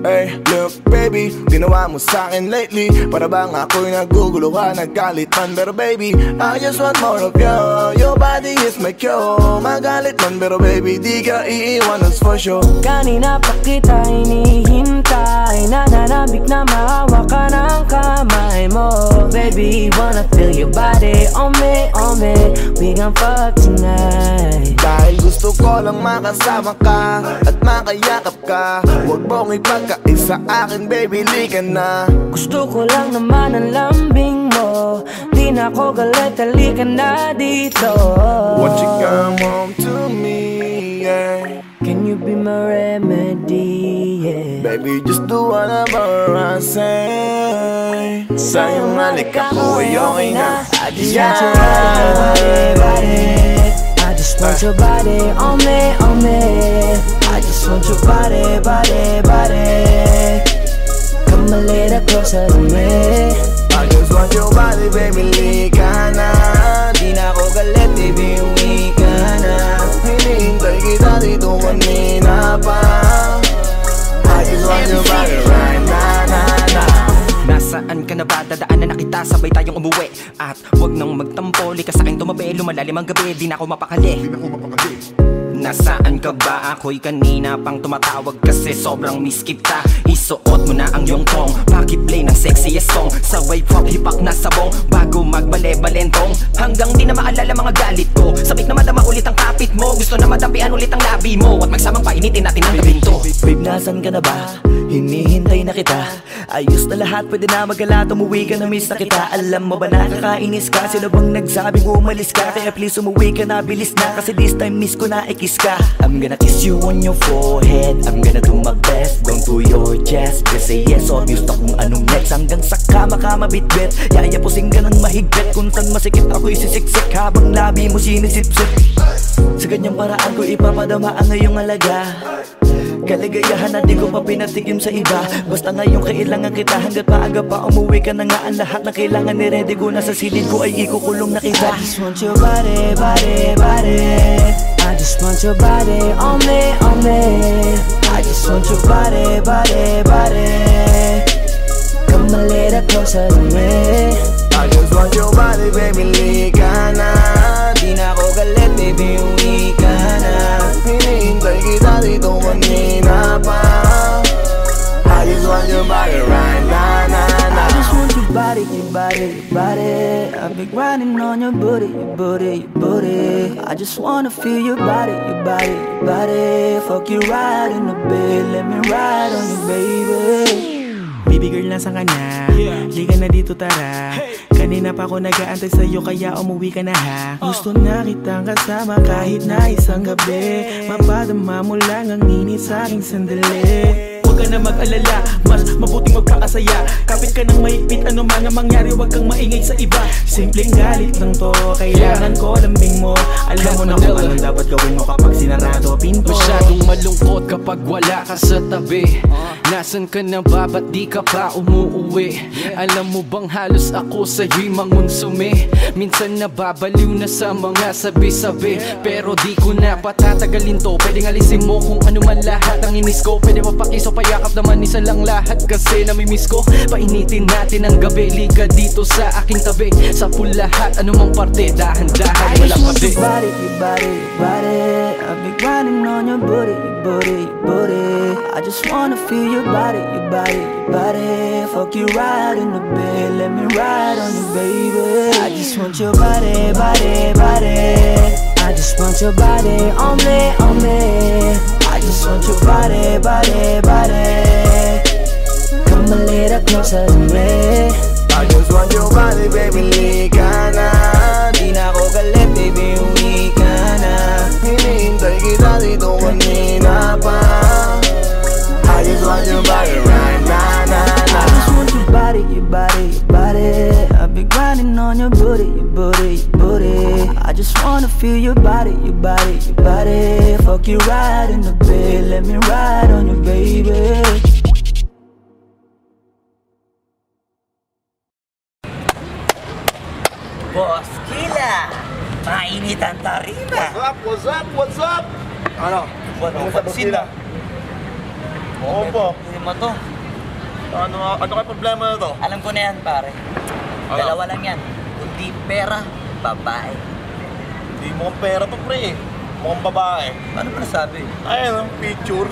Hey, look baby, ginawa mo sa'kin lately. Para bang ako'y nagugulo ka, nagkalitan. Pero baby, I just want more of you. Your body is my cure. Magalit man pero baby, di ka iiwan, that's for sure. Kanina pa kita hinihintay, nananabik na maawa ka ng kamay mo. Baby, wanna feel your body on me, on me. We gon' fuck tonight. Dahil gusto ko lang makasama ka at makayakap ka. Huwag mong ipagkaisa akin, baby, lika na. Gusto ko lang naman ang lambing mo. Di na ako galit, halika na dito. Won't you come home to me, yeah? Can you be my remedy, yeah? Baby, just do whatever I say. Sa'yong halik ako ay okay na. I just want your body, body. I just want your body on me, on me. I just want your body, body, body. Come a little closer to me. I just want your body, baby, lika na. Di na ako galit, baby, uwi ka na. Hinihintay kita dito kanina pa. I just want your body right now. Nasaan ka na ba? Dadaanan na kita, sabay tayong umuwi. At wag nang magtampo, lika sa'kin tumabi. Lumalalim ang gabi, di na ako mapakali. Nasaan ka ba? Ako'y kanina pang tumatawag kasi sobrang miss kita. isuot mo na ang iyong tong. Pakiplay ng sexiest song, sabay pop hipak na sabong, bago magbale-balentong, hanggang di na maalala mga galit ko. Sabik na madama ulit ang kapit mo, gusto na madampian ulit ang labi mo, at magsamang painitin natin ang gabing to. Babe, nasan ka na ba? Hinihintay na kita. Ayos na lahat, pwede na magala, umuwi ka na, miss na kita. Alam mo ba nakakainis ka? Sino bang nagsabing umalis ka? Kaya please umuwi ka na, bilis na, kasi this time miss ko na i-kiss ka. I'm gonna kiss you on your forehead, I'm gonna do my best, down to your chest. Just say yes, obvious na kung anong next, hanggang sa kama ka mabitbit. Yayapusing ka ng mahigpit, kung saan masikip ako isisiksik, habang labi mo sinisipsip. Sa ganyang paraan ko ipapadama ang ngayong alaga. Kaligayahan na di ko pa pinatigim sa iba. Basta ngayon kailangan kita, hanggat maaga pa umuwi ka na nga. Ang lahat na kailangan ni-ready ko na sa silid ko ay ikukulong na kita. I just want your body, body, body. I just want your body on me, on me. I just want your body, body, body. Come a little closer to me. I just want your body, baby, lika na. Di na ako galit, baby, uwi ka na. Hinihintay kita dito kanina pa. I just want your body right now, I just want your body, your body, your body. I've been grinding on your booty, your booty, your booty. I just wanna feel your body, your body, your body. Fuck you right in the bed, let me ride on you, baby. Baby girl, nasan ka na? Liga na dito, tara. Kanina pa ako nag-aantay sa'yo, kaya umuwi ka na ha. Gusto na kitang kasama kahit na isang gabi. Mapadama mo lang ang init sa'king sandali. Huwag ka na mag-alala, mas mabuting magpakasaya. Kapit ka ng mahigpit, ano man ang mangyari, huwag kang maingay sa iba. Simpleng galit lang to, kailangan ko lambing mo. Alam mo na kung anong dapat gawin mo kapag sinarado pinto. Masyadong malungkot kapag wala ka sa tabi. Nasaan ka na ba, ba't di ka pa umuuwi? Alam mo bang halos ako sa'yo'y mangonsume. Minsan nababaliw na sa mga sabi-sabi, pero di ko na patatagalin to. Pwedeng alisin mo kung ano man lahat ang inis ko. Pwede mapakiso, payakap naman isa lang lahat, kasi namimiss ko. Painitin natin ang gabi, liga dito sa aking tabi. Sa full lahat, anumang parte, dahan-dahan, wala pa di. Your body, your body, your body. I've been grinding on your booty, your booty, your booty. I just wanna feel your body, your body, your body. Fuck you right in the bed, let me ride on you, baby. I just want your body, body, body. I just want your body on me, on me. I just want your body, body, body. Come a little closer to me. I just want your body, baby, lika na. Di na ako galit, baby, uwi ka na. Hinihintay kita dito kanina pa. I just want your body right now, I just want your body, your body, your body. I've been grinding on your booty, your booty, your booty. I just wanna feel your body, your body, your body. Fuck you right in the bed, let me ride on you, baby. Boss Killa, mainit ang tarima. What's up, what's up, what's up? Ano? Ano pansin na? Oo po. Hindi mo to. Ano kayo problema na to? Alam ko na yan, pare. Dalawa lang yan. Kundi pera, babae. Hindi mukhang pera to, pre. Mukhang babae. Ano ba nasabi? Ayun, picture.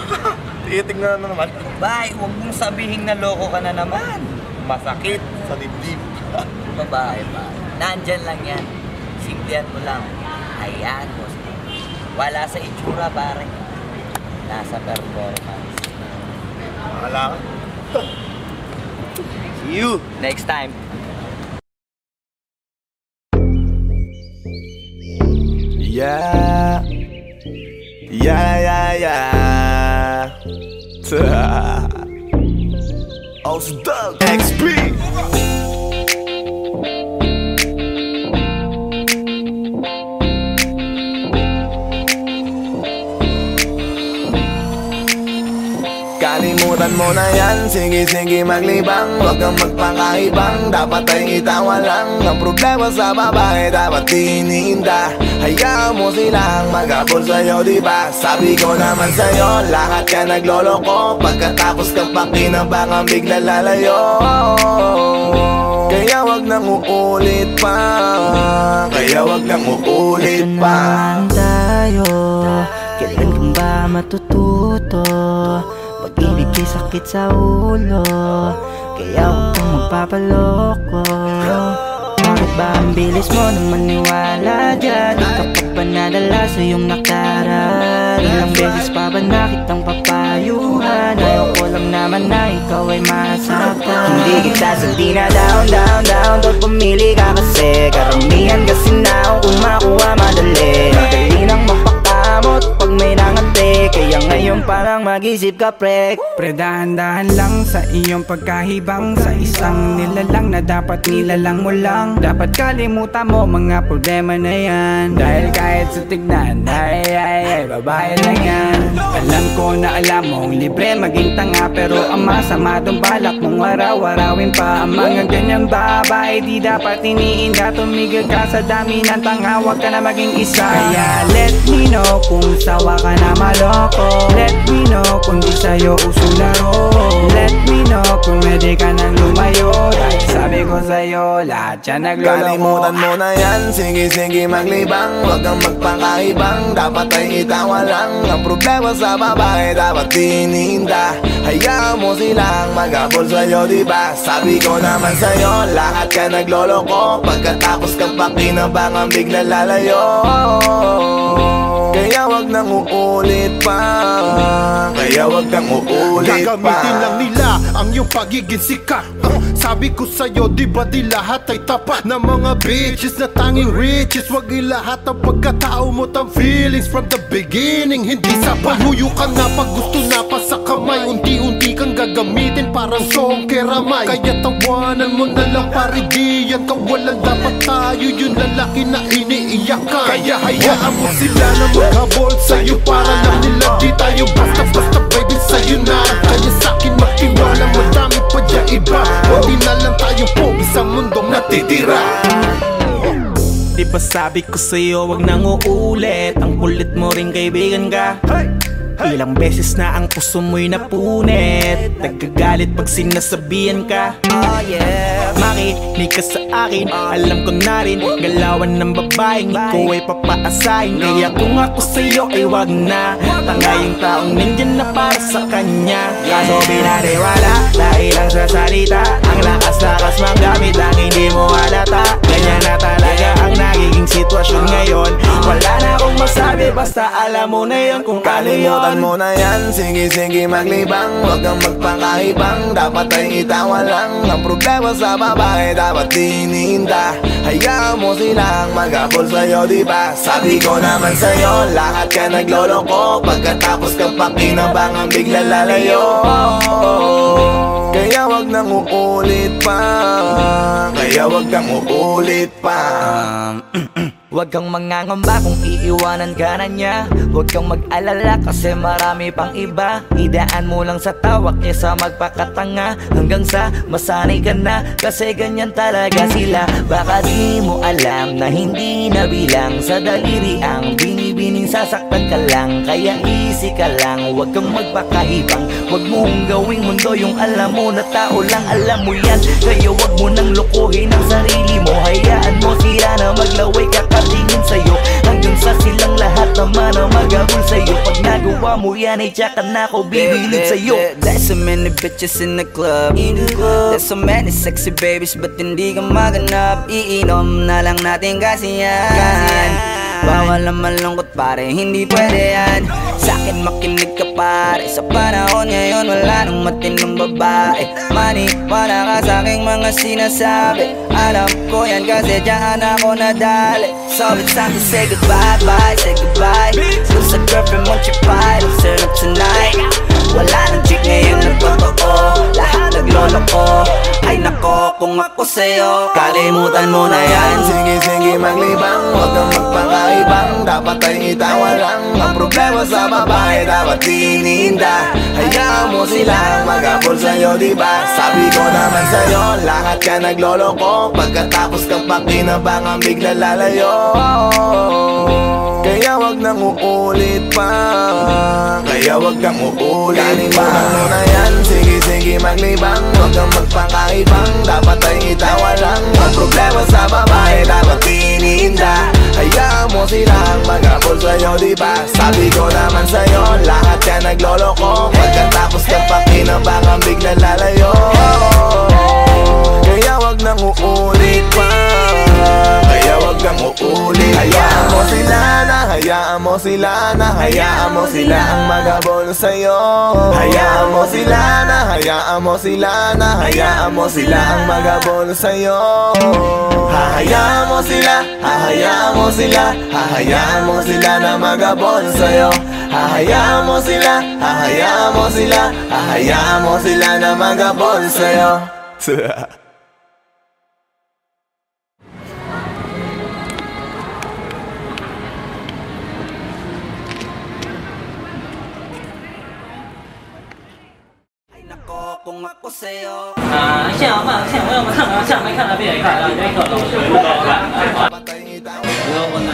Titingnan na naman. Bay, huwag mong sabihin na loko ka na naman. Masakit sa dibdib. Babae ba? Nandyan lang yan. Simplihan mo lang. Hayaan mo. Wala sa itsura, pare. Nasa performance. Wala ka. See you next time. Yeah. Osdog XP. Kalimutan mo na yan, sige maglibang. Huwag kang magpakaibang, dapat ay itawa lang. Ang problema sa babae, dapat tinihinda. Hayaan mo silang mag-abol sa'yo, diba? Sabi ko naman sa'yo, lahat ka nagloloko. Pagkatapos kang pakinabang, bigla lalayo. Kaya wag nang uulit pa. Kaya wag nang uulit pa. Tayo, kailan ba matututo? Pag-ibig kay sakit sa ulo, kaya huwag kang magpapaloko. Bakit ba ang bilis mo nang maniwala dyan? Di ka pa panadala sa iyong nakaraan. Ilang beses pa ba na kitang papayuhan? Ayoko lang naman na ikaw ay masaktan. Hindi kita saldi na down, down, down. Pag pumili ka kasi karamihan kasi na kung makuha madali. Dali nang mapakamot pag may nangante. Kaya ngayon parang mag-isip ka pre. Pre dahan-dahan lang sa iyong pagkahibang. Sa isang nilalang na dapat nilalang mo lang. Dapat kalimutan mo mga problema na yan. Dahil kahit sa tignan, ay, babae lang yan. Alam ko na alam mong libre maging tanga, pero ang masama dong balak mong araw-arawin pa. Ang mga ganyang babae di dapat iniinda. Tumigil ka sa dami ng tanga, huwag ka na maging isa. Kaya let me know kung sawa ka na maloko. Let me know kung di sa'yo uso laro. Let me know kung pwede ka nang lumayo. Dahil sabi ko sa'yo, lahat yan nagloloko. Kalimutan mo na yan, sige maglibang. Huwag kang magpakaibang, dapat ay itawa lang. Ang problema sa babae, dapat tininda. Hayaan mo silang mag-abol sa'yo, diba? Sabi ko naman sa'yo, lahat ka nagloloko. Pagkatapos kang pakinabangan, bigla lalayo. Kaya wag nang uulit pa. Kaya wag kang uulit pa. Gagamitin lang nila ang iyong pagiging sikat. Sabi ko sa'yo, di ba di lahat ay tapat na mga bitches na tanging riches. Wag ilahat ang pagkatao mo tang feelings from the beginning. Hindi sapat, huyo ka na pag gusto na pa sa kamay. Unti-unti kang gagamitin parang song keramay. Kaya tawanan mo na lang pare, di yan kawalan. Dapat tayo yung lalaki na iniiyakan. Kaya hayaan mo sila na maghabol sa'yo, para lang nila di tayo basta-basta baby sa'yo na. Kaya sa'kin magtiwala, madami pa dyan iba. Hindi na lang tayo pogi sa mundong natitira. Di ba sabi ko sa'yo wag nang uulit. Ang kulit mo rin kaibigan ka. Ilang beses na ang puso mo'y napunit. Nagkagalit pag sinasabihan ka. Makinig ka sa akin, alam ko na rin galawan ng babaeng ikaw ay papaasahin. Kaya kung ako sa'yo ay wag na. Tanga yung taong nandyan na para sa kanya. Kaso binariwala dahil lang sa salita. Ang lakas-lakas magamit ang hindi mo halata. Ganyan na talaga ang nagiging sitwasyon ngayon. Wala na akong masabi, basta alam mo na yun kung ano yun. Kalimutan mo na yan, sige maglibang. Huwag kang magpakaibang, dapat ay itawa lang. Ang problema sa babae, dapat tininda. Hayaan mo silang mag-abol sa'yo, diba? Sabi ko naman sa'yo, lahat ka nagloloko. Pagkatapos kang pakinabangan, bigla lalayo. Kaya wag nang uulit pa. Kaya wag kang uulit pa. Huwag kang mangangamba kung iiwanan ka na niya. Huwag kang mag-alala kasi marami pang iba. Idaan mo lang sa tawak niya sa magpakatanga. Hanggang sa masanay ka na, kasi ganyan talaga sila. Baka di mo alam na hindi na bilang sa daliri ang binibining sasaktan ka lang. Kaya easy ka lang, huwag kang magpakahibang. Huwag mong gawing mundo yung alam mo na tao lang alam mo yan. Kaya huwag mo nang lokohin ang sarili mo. Hayaan mo sila na maglaway kakatingin sa'yo. Hanggang sa silang lahat naman ang mag-abol sa'yo. Pag nagawa mo yan ay tsaka na ako bibilid sa'yo. There's so many bitches in the club. There's so many sexy babies, but hindi ka maganap. Iinom na lang natin kasi yan. Bawal na malungkot pare, hindi pwede yan. Sa'kin makinig ka pare, sa panahon ngayon wala nang matinong babae. Maniwala ka sa'king mga sinasabi. Alam ko yan kasi dyan ako nadali. So it's time to say goodbye, bye, say goodbye. Kung sa girlfriend mo chipay, don't turn up tonight. Wala nang chick ngayon na totoo, lahat nagloloko. Ay nako, kung ako sa'yo, kalimutan mo na yan. Sige maglibang, huwag kang magpakaibang. Dapat ay itawa lang. Ang problema sa babae, dapat tininda. Hayaan mo silang mag-abol sa'yo, diba? Sabi ko naman sa'yo, lahat ka nagloloko. Pagkatapos kang pakinabangan, bigla lalayo. Kaya wag nang uulit pa. Kaya wag kang uulit pa. Kalimutan mo na yan, sige maglibang, huwag kang magpakaibang. Dapat ay itawa lang, ang problema sa babae dapat iniinda. Hayaan mo silang maghabol sa'yo, diba? Sabi ko naman sa'yo, lahat yan nagloloko. Pagkatapos kang pakinabang, biglang lalayo. Kaya wag nang uulit pa, kaya wag kang uulit. Hayaan mo sila na, hayaan mo sila na, hayaan mo sila ang maghabol sa'yo. Hayaan mo sila na, hayaan mo sila na, hayaan mo sila ang maghabol sa'yo. Hahayaan mo sila, hahayaan mo sila, hahayaan mo sila na maghabol sa'yo. Hahayaan mo sila, hahayaan mo sila, hahayaan mo sila na maghabol sa'yo. Kung ako sa'yo 现在我们看了，下面看了别看了，这个老师不搞了，不要问了。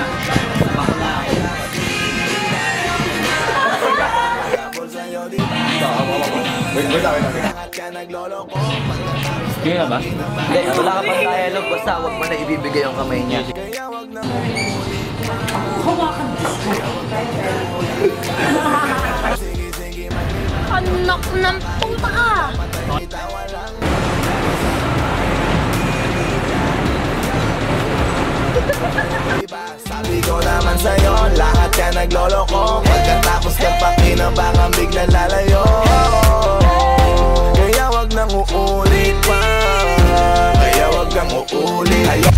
Kaya ba? Hindi, wala ka pang dialogue, basta huwag mo na ibibigay ang kamay niya. Anak ng puta ka! Sabi ko naman sa'yo, lahat yan nagloloko. Pagkatapos kang pakinabang, biglang lalayo. Kaya wag nang uulit pa, kaya wag kang uulit.